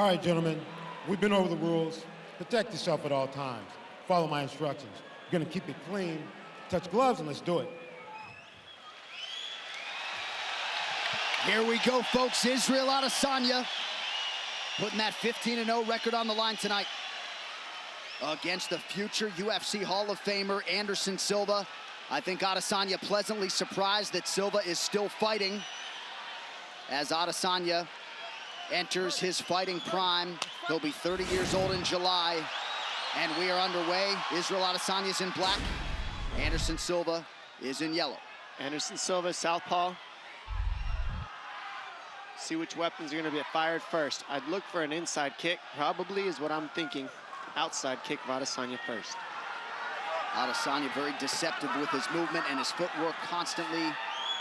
right, gentlemen, we've been over the rules. Protect yourself at all times. Follow my instructions. You're gonna keep it clean. Touch gloves and let's do it. Here we go, folks. Israel Adesanya putting that 15-0 record on the line tonight against the future UFC Hall of Famer Anderson Silva. I think Adesanya pleasantly surprised that Silva is still fighting as Adesanya enters his fighting prime. He'll be 30 years old in July, and we are underway. Israel Adesanya is in black. Anderson Silva is in yellow. Anderson Silva, southpaw. See which weapons are going to get fired first. I'd look for an inside kick, probably is what I'm thinking. Outside kick of Adesanya first. Adesanya very deceptive with his movement and his footwork, constantly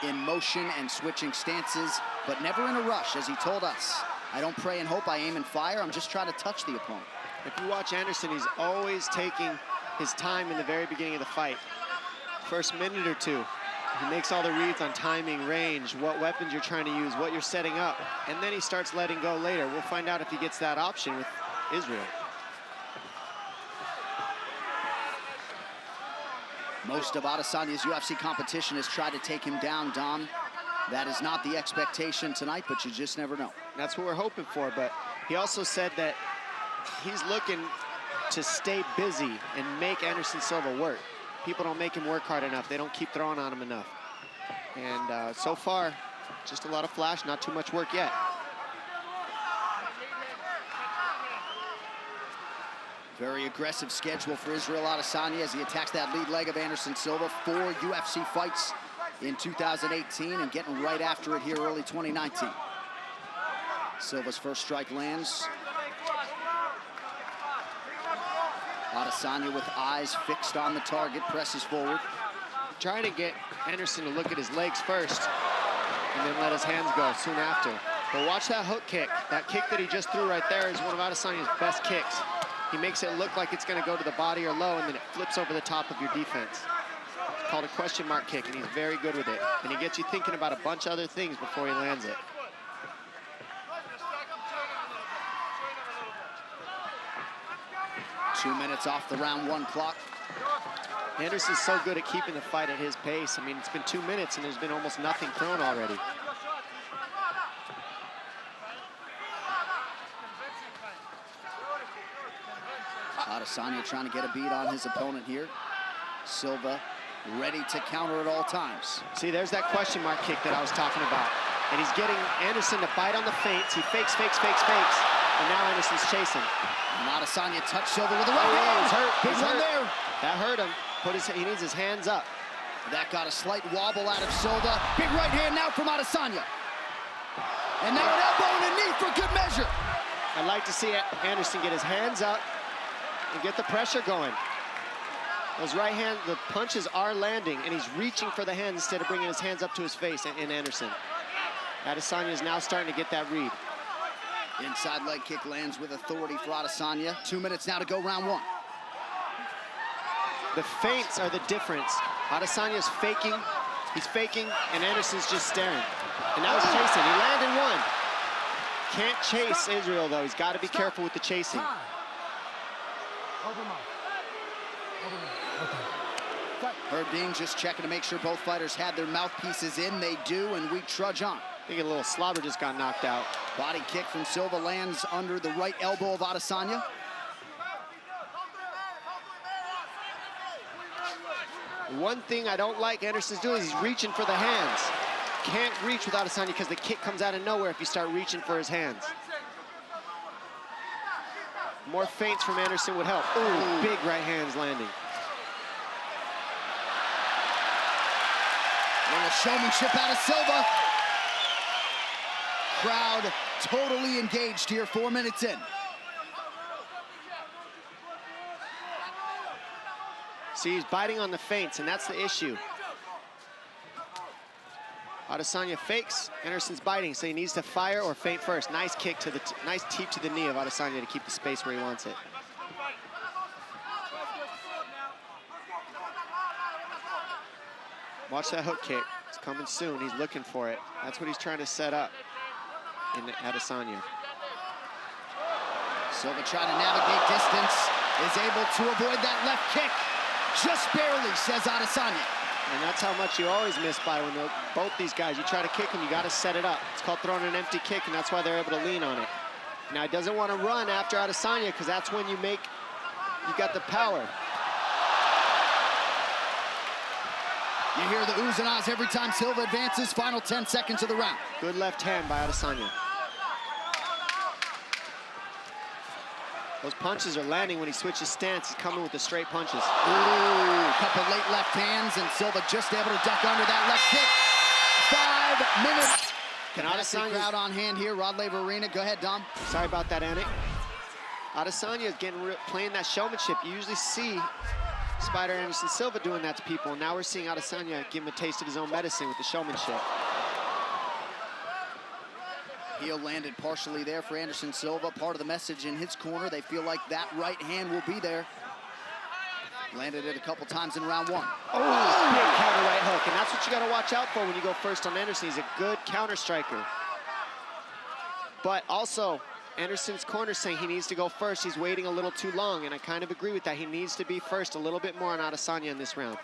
in motion and switching stances, but never in a rush, as he told us. I don't pray and hope, I aim and fire. I'm just trying to touch the opponent. If you watch Anderson, he's always taking his time in the very beginning of the fight. First minute or two, he makes all the reads on timing, range, what weapons you're trying to use, what you're setting up, and then he starts letting go later. We'll find out if he gets that option with Israel. Most of Adesanya's UFC competition has tried to take him down, Dom. That is not the expectation tonight, but you just never know. That's what we're hoping for, but he also said that he's looking to stay busy and make Anderson Silva work. People don't make him work hard enough. They don't keep throwing on him enough. And so far, just a lot of flash, not too much work yet. Very aggressive schedule for Israel Adesanya as he attacks that lead leg of Anderson Silva. 4 UFC fights in 2018 and getting right after it here early 2019. Silva's first strike lands. Adesanya with eyes fixed on the target, presses forward. Trying to get Anderson to look at his legs first and then let his hands go soon after. But watch that hook kick. That kick that he just threw right there is one of Adesanya's best kicks. He makes it look like it's going to go to the body or low, and then it flips over the top of your defense. It's called a question mark kick, and he's very good with it. And he gets you thinking about a bunch of other things before he lands it. Two minutes off the round 1 clock. Anderson's so good at keeping the fight at his pace. I mean, it's been 2 minutes, and there's been almost nothing thrown already. Adesanya trying to get a beat on his opponent here. Silva ready to counter at all times. See, there's that question mark kick that I was talking about. And he's getting Anderson to bite on the feints. He fakes, fakes, fakes, fakes. And now Anderson's chasing. And Adesanya touched Silva with the right hand. He's hurt. Big one there. That hurt him. He needs his hands up. That got a slight wobble out of Silva. Big right hand now from Adesanya. And now an elbow and a knee for good measure. I'd like to see Anderson get his hands up and get the pressure going. Those right hand, the punches are landing, and he's reaching for the hands instead of bringing his hands up to his face in Anderson. Adesanya is now starting to get that read. Inside leg kick lands with authority for Adesanya. 2 minutes now to go, round 1. The feints are the difference. Adesanya's faking, he's faking, and Anderson's just staring. And now he's chasing. He landed one. Can't chase Israel, though. He's got to be careful with the chasing. Herb Dean just checking to make sure both fighters had their mouthpieces in. They do, and we trudge on. I think a little slobber just got knocked out. Body kick from Silva lands under the right elbow of Adesanya. One thing I don't like Anderson's doing is he's reaching for the hands. Can't reach with Adesanya because the kick comes out of nowhere if you start reaching for his hands. More feints from Anderson would help. Ooh, big right hands landing. Little showmanship out of Silva. Crowd totally engaged here, 4 minutes in. See, he's biting on the feints, and that's the issue. Adesanya fakes, Anderson's biting, so he needs to fire or feint first. Nice kick to the, nice teep to the knee of Adesanya to keep the space where he wants it. Watch that hook kick, it's coming soon, he's looking for it. That's what he's trying to set up in Adesanya. Silva trying to navigate distance, is able to avoid that left kick. Just barely, says Adesanya. And that's how much you always miss by when both these guys, you try to kick them, you got to set it up. It's called throwing an empty kick, and that's why they're able to lean on it. Now, he doesn't want to run after Adesanya because that's when you got the power. You hear the oohs and ahs every time Silva advances. Final 10 seconds of the round. Good left hand by Adesanya. Those punches are landing when he switches stance. He's coming with the straight punches. Ooh, a couple late left hands, and Silva just able to duck under that left kick. 5 minutes. Can Adesanya Adesanya crowd on hand here, Rod Laver Arena. Go ahead, Dom. Sorry about that, Annick. Adesanya is playing that showmanship. You usually see Spider Anderson Silva doing that to people, and now we're seeing Adesanya give him a taste of his own medicine with the showmanship. Heel landed partially there for Anderson Silva. Part of the message in his corner, they feel like that right hand will be there. Landed it a couple times in round 1. Oh, big counter right hook, and that's what you got to watch out for when you go first on Anderson. He's a good counter striker. But also, Anderson's corner saying he needs to go first. He's waiting a little too long, and I kind of agree with that. He needs to be first a little bit more on Adesanya in this round.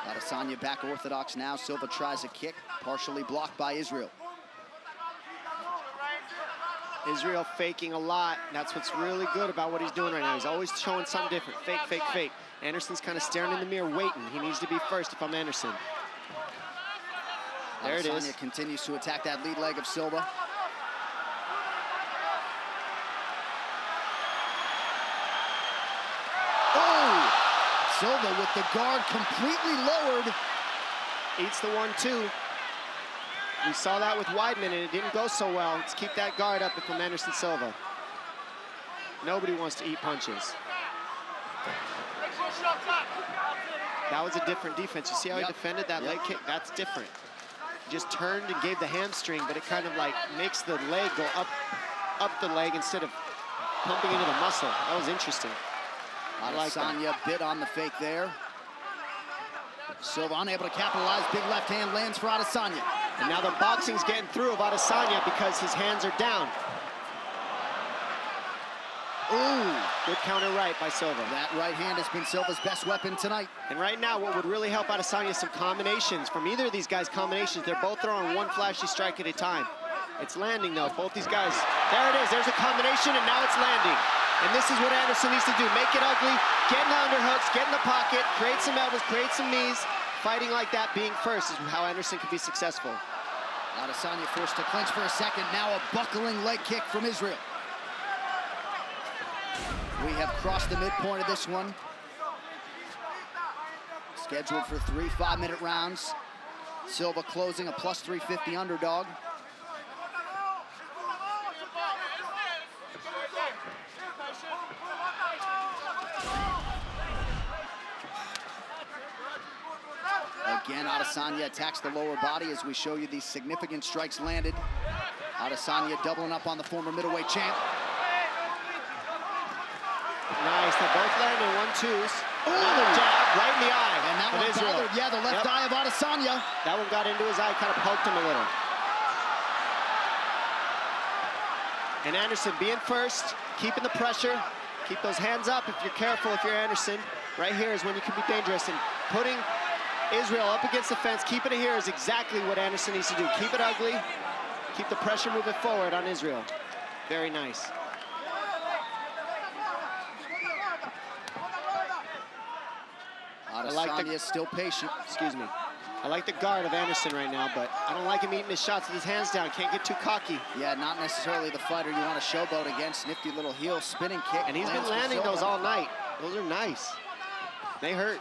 Adesanya back orthodox now. Silva tries a kick, partially blocked by Israel. Israel faking a lot. That's what's really good about what he's doing right now. He's always showing something different. Fake, fake, fake. Anderson's kind of staring in the mirror, waiting. He needs to be first if I'm Anderson. There it is. Adesanya continues to attack that lead leg of Silva. Oh! Silva with the guard completely lowered. Eats the 1-2. We saw that with Weidman, and it didn't go so well. Let's keep that guard up from Anderson Silva. Nobody wants to eat punches. That was a different defense. You see how he defended that leg kick? That's different. He just turned and gave the hamstring, but it kind of like makes the leg go up the leg instead of pumping into the muscle. That was interesting. Adesanya bit on the fake there. Silva unable to capitalize. Big left hand lands for Adesanya. And now the boxing's getting through of Adesanya because his hands are down. Ooh, good counter right by Silva. That right hand has been Silva's best weapon tonight. And right now, what would really help Adesanya is some combinations. From either of these guys' combinations, they're both throwing one flashy strike at a time. It's landing, though. Both these guys, there it is. There's a combination, and now it's landing. And this is what Anderson needs to do. Make it ugly, get in the underhooks, get in the pocket, create some elbows, create some knees. Fighting like that, being first, is how Anderson can be successful. Adesanya forced to clinch for a second. Now a buckling leg kick from Israel. We have crossed the midpoint of this one. Scheduled for 3 5-minute rounds. Silva closing a plus 350 underdog. Again, Adesanya attacks the lower body as we show you these significant strikes landed. Adesanya doubling up on the former middleweight champ. Nice, they're both landing 1-2s. Another jab right in the eye. And that one bothered, yeah, the left eye of Adesanya. That one got into his eye, kind of poked him a little. And Anderson being first, keeping the pressure, keep those hands up if you're careful, if you're Anderson. Right here is when you can be dangerous, and putting Israel up against the fence, keeping it here is exactly what Anderson needs to do. Keep it ugly, keep the pressure moving forward on Israel. Very nice. Adesanya is still patient. Excuse me. I like the guard of Anderson right now, but I don't like him eating his shots with his hands down. Can't get too cocky. Yeah, not necessarily the fighter you want to showboat against. Nifty little heel spinning kick. And he's been landing those all night. Those are nice. They hurt.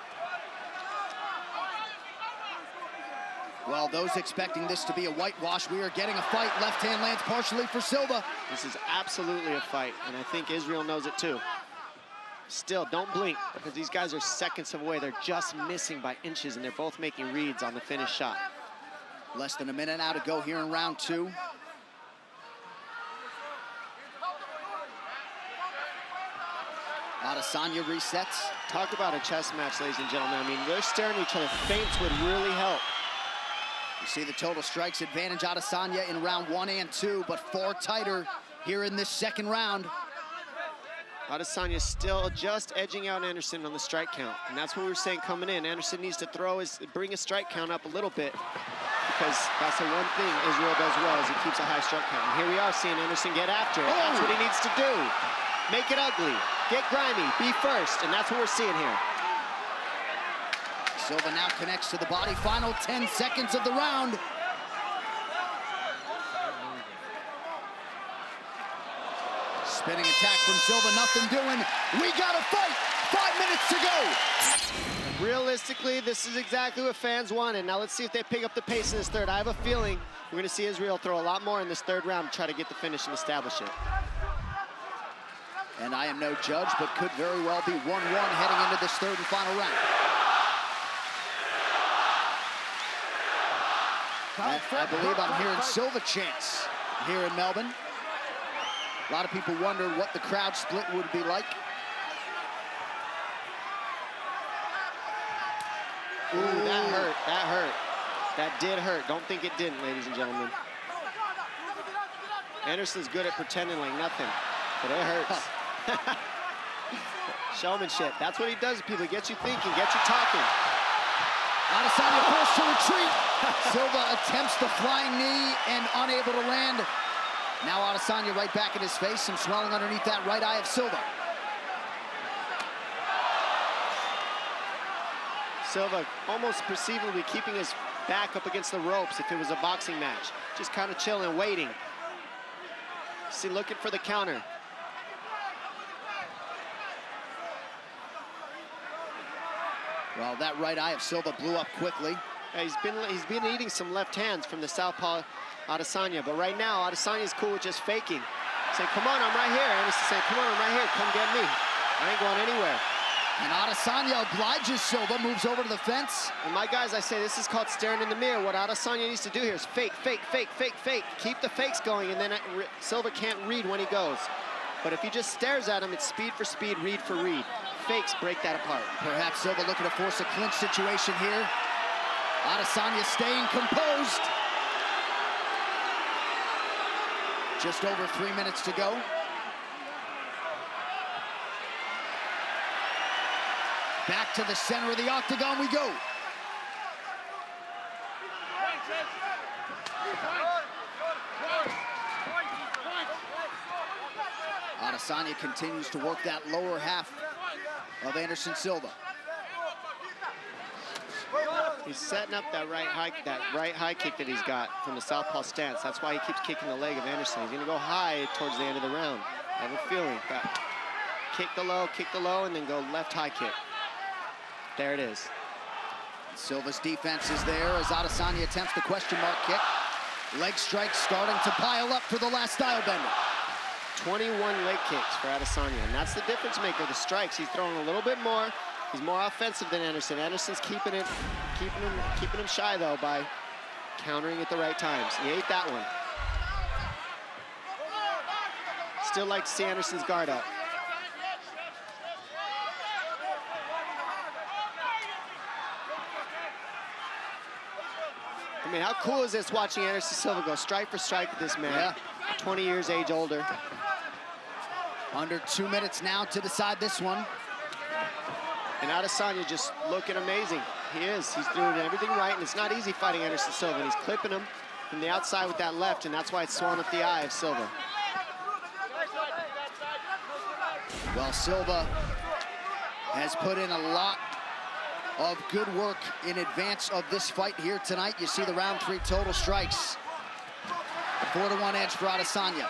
Well, those expecting this to be a whitewash, we are getting a fight. Left hand lands partially for Silva. This is absolutely a fight, and I think Israel knows it too. Still, don't blink, because these guys are seconds away. They're just missing by inches, and they're both making reads on the finished shot. Less than a minute now to go here in round 2. Adesanya resets. Talk about a chess match, ladies and gentlemen. I mean, they're staring at each other. Feints would really help. You see the total strikes advantage Adesanya in round 1 and 2, but far tighter here in this second round. Adesanya still just edging out Anderson on the strike count. And that's what we were saying coming in. Anderson needs to bring his strike count up a little bit, because that's the one thing Israel does well, is he keeps a high strike count. And here we are seeing Anderson get after it. That's what he needs to do. Make it ugly, get grimy, be first, and that's what we're seeing here. Silva now connects to the body. Final 10 seconds of the round. Spinning attack from Silva, nothing doing. We got to fight. 5 minutes to go. Realistically, this is exactly what fans wanted. Now let's see if they pick up the pace in this third. I have a feeling we're going to see Israel throw a lot more in this third round to try to get the finish and establish it. And I am no judge, but could very well be 1-1 heading into this third and final round. I believe I'm hearing Silva chants here in Melbourne. A lot of people wonder what the crowd split would be like. Ooh, that hurt, that hurt. That did hurt. Don't think it didn't, ladies and gentlemen. Anderson's good at pretending like nothing, but it hurts. Showmanship, that's what he does to people. He gets you thinking, gets you talking. Adesanya forced to retreat. Silva attempts the flying knee and unable to land. Now Adesanya right back in his face, some swelling underneath that right eye of Silva. Silva almost perceivably keeping his back up against the ropes if it was a boxing match. Just kind of chilling, waiting. See, looking for the counter. Well, that right eye of Silva blew up quickly. Yeah, he's been eating some left hands from the southpaw Adesanya, but right now Adesanya's cool with just faking. Saying, come on, I'm right here. Anderson saying, come on, I'm right here, come get me. I ain't going anywhere. And Adesanya obliges Silva, moves over to the fence. And my guys, I say this is called staring in the mirror. What Adesanya needs to do here is fake, fake, fake, fake, fake. Keep the fakes going, and then Silva can't read when he goes. But if he just stares at him, it's speed for speed, read for read. Fakes break that apart. Perhaps Silva looking to force a clinch situation here. Adesanya staying composed. Just over 3 minutes to go. Back to the center of the octagon we go. Adesanya continues to work that lower half of Anderson Silva. He's setting up that right high kick that he's got from the southpaw stance. That's why he keeps kicking the leg of Anderson. He's gonna go high towards the end of the round. I have a feeling. Kick the low, and then go left high kick. There it is. Silva's defense is there as Adesanya attempts the question mark kick. Leg strikes starting to pile up for the last style bender. 21 leg kicks for Adesanya, and that's the difference maker, the strikes. He's throwing a little bit more. He's more offensive than Anderson. Anderson's keeping him shy, though, by countering at the right times. He ate that one. Still like to see Anderson's guard up. I mean, how cool is this watching Anderson Silva go strike for strike with this man? Yeah. 20 years age older. Under 2 minutes now to decide this one. And Adesanya just looking amazing. He is. He's doing everything right, and it's not easy fighting Anderson Silva. And he's clipping him from the outside with that left, and that's why it's swelling up the eye of Silva. Well, Silva has put in a lot of good work in advance of this fight here tonight. You see the round 3 total strikes. 4-1 edge for Adesanya.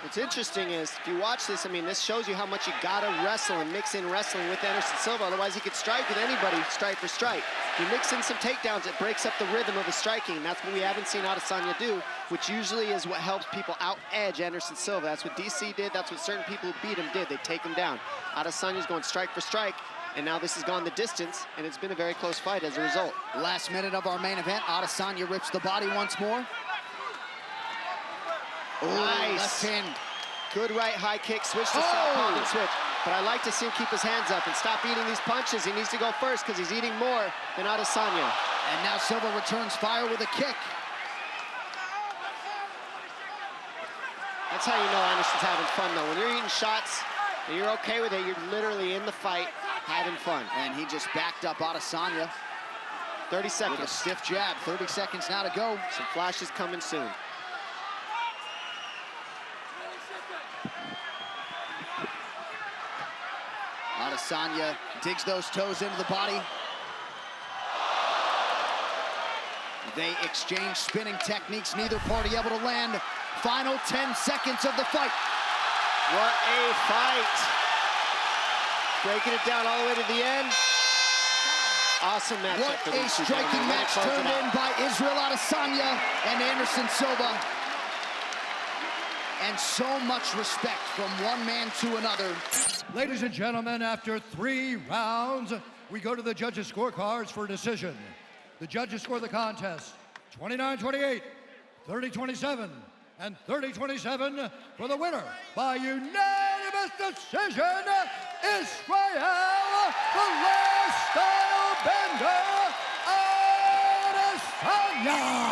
What's interesting is, if you watch this, I mean, this shows you how much you gotta wrestle and mix in wrestling with Anderson Silva. Otherwise, he could strike with anybody, strike for strike. If you mix in some takedowns, it breaks up the rhythm of the striking. And that's what we haven't seen Adesanya do, which usually is what helps people out-edge Anderson Silva. That's what DC did. That's what certain people who beat him did. They take him down. Adesanya's going strike for strike, and now this has gone the distance, and it's been a very close fight as a result. Last minute of our main event, Adesanya rips the body once more. Nice. Left hand. Good right high kick, switch to southpaw, and switch. but I like to see him keep his hands up and stop eating these punches. He needs to go first because he's eating more than Adesanya. And now Silva returns fire with a kick. That's how you know Anderson's having fun, though. When you're eating shots and you're okay with it, you're literally in the fight, having fun. And he just backed up Adesanya 30 with a seconds. stiff jab. 30 seconds now to go. Some flashes coming soon. Adesanya digs those toes into the body. They exchange spinning techniques, neither party able to land. Final 10 seconds of the fight. What a fight. Breaking it down all the way to the end. Awesome matchup What for a these two striking gentlemen. Way to match close it turned out. in by Israel Adesanya and Anderson Silva. And so much respect from one man to another. Ladies and gentlemen, after 3 rounds, we go to the judges' scorecards for a decision. The judges score the contest 29-28, 30-27, and 30-27 for the winner by unanimous decision, Israel, the lifestyle bender, Adesanya.